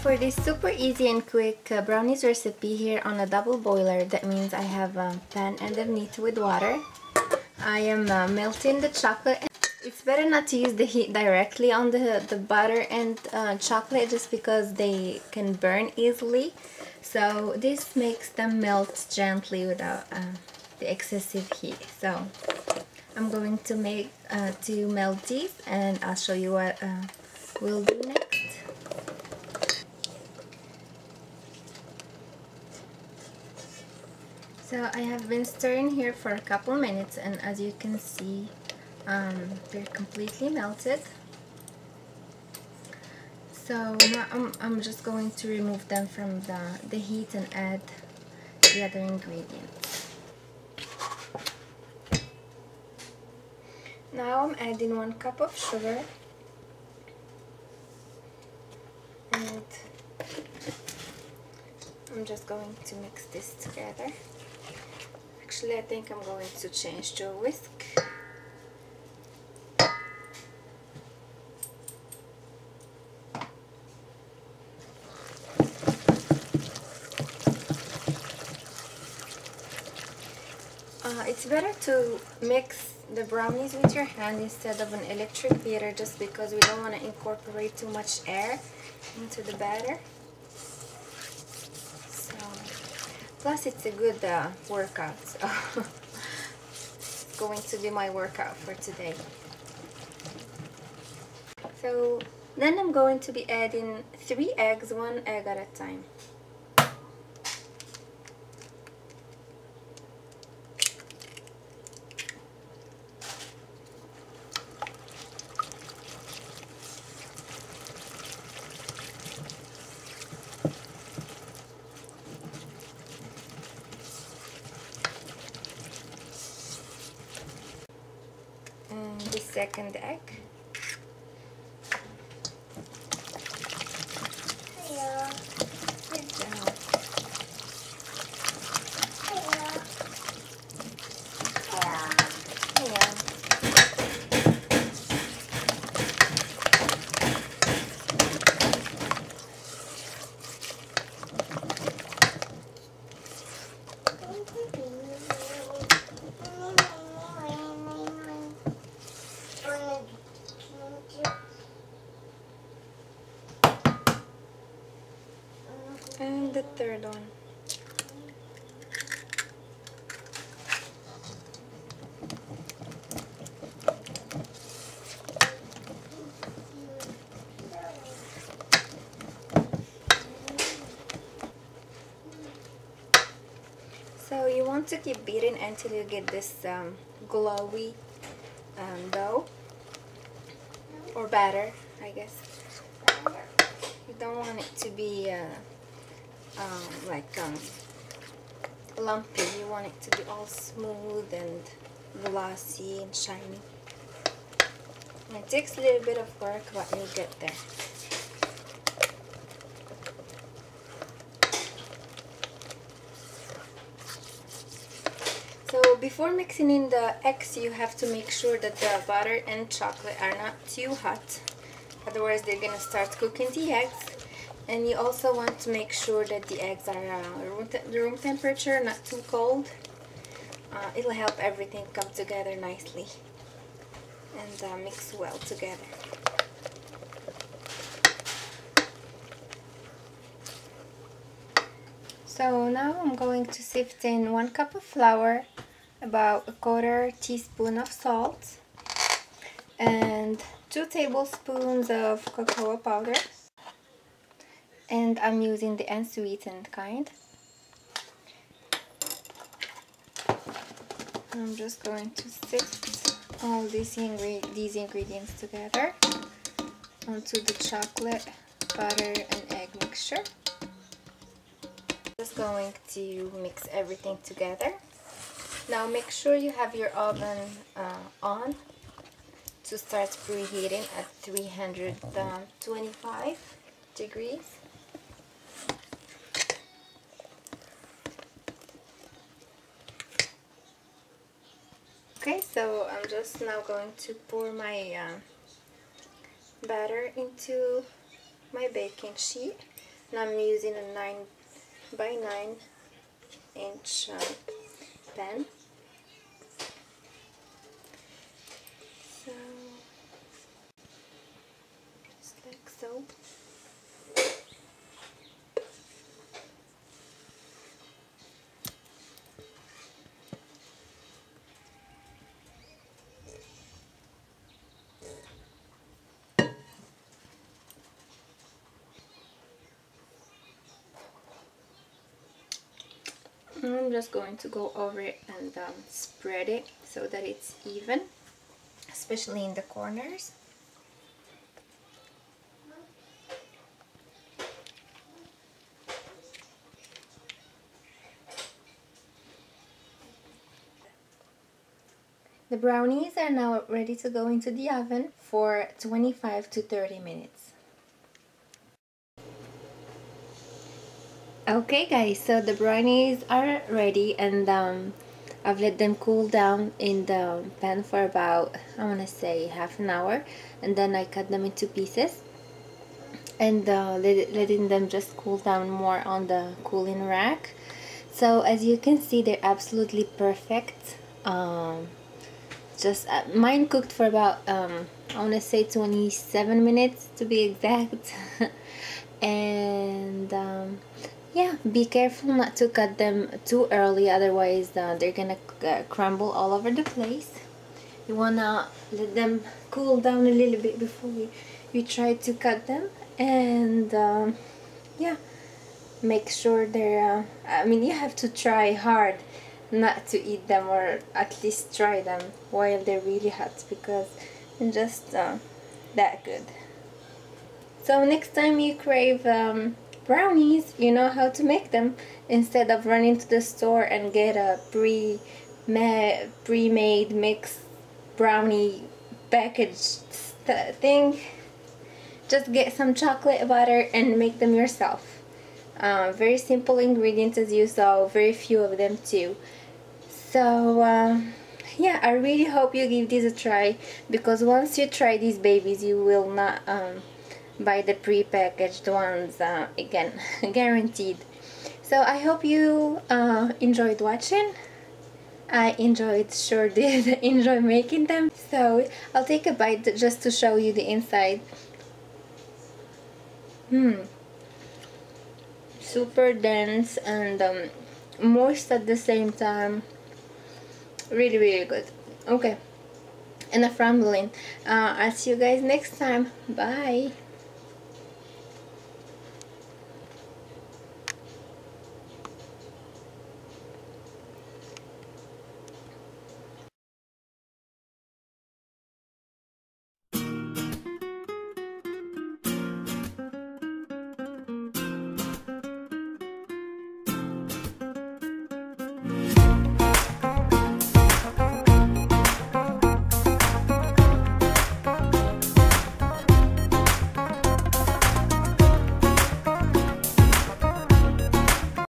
for this super easy and quick brownies recipe here on a double boiler, that means I have a pan underneath with water. I am melting the chocolate. It's better not to use the heat directly on the butter and chocolate, just because they can burn easily. So this makes them melt gently without the excessive heat. So I'm going to melt these, and I'll show you what we'll do next. So I have been stirring here for a couple minutes, and as you can see, they're completely melted. So now I'm just going to remove them from the heat and add the other ingredients. Now I'm adding 1 cup of sugar, and I'm just going to mix this together. Actually, I think I'm going to change to a whisk. It's better to mix the brownies with your hand instead of an electric beater, just because we don't want to incorporate too much air into the batter. So, plus it's a good workout, so it's going to be my workout for today. So then I'm going to be adding 3 eggs, 1 egg at a time. And the second egg. And the third one. So you want to keep beating until you get this glowy dough or batter, I guess. You don't want it to be lumpy. You want it to be all smooth and glossy and shiny. And it takes a little bit of work, but you'll get there. So before mixing in the eggs, you have to make sure that the butter and chocolate are not too hot. Otherwise they're gonna start cooking the eggs. And you also want to make sure that the eggs are room temperature, not too cold. It'll help everything come together nicely and mix well together. So now I'm going to sift in 1 cup of flour, about 1/4 teaspoon of salt, and 2 tablespoons of cocoa powder. And I'm using the unsweetened kind. I'm just going to sift all these ingredients together onto the chocolate, butter, and egg mixture. Just going to mix everything together. Now make sure you have your oven on to start preheating at 325 degrees. Okay, so I'm just now going to pour my batter into my baking sheet. and I'm using a 9 by 9 inch pan. So just like so. I'm just going to go over it and spread it so that it's even, especially in the corners. The brownies are now ready to go into the oven for 25 to 30 minutes. Okay guys, so the brownies are ready, and I've let them cool down in the pan for about, I want to say, half an hour, and then I cut them into pieces and letting them just cool down more on the cooling rack. So as you can see, they're absolutely perfect. Just mine cooked for about I want to say 27 minutes to be exact. And yeah, be careful not to cut them too early, otherwise they're gonna crumble all over the place. You wanna let them cool down a little bit before you try to cut them. And yeah, make sure they're I mean, you have to try hard not to eat them, or at least try them while they're really hot, because they're just that good. So next time you crave brownies, you know how to make them, instead of running to the store and get a pre-made mixed brownie packaged thing. Just get some chocolate butter and make them yourself. Very simple ingredients, as you saw, very few of them too. So yeah, I really hope you give this a try, because once you try these babies, you will not buy the pre-packaged ones again, guaranteed. So I hope you enjoyed watching. I sure did enjoy making them. So I'll take a bite just to show you the inside. Super dense and moist at the same time. Really, really good. Okay, enough rambling. I'll see you guys next time. Bye.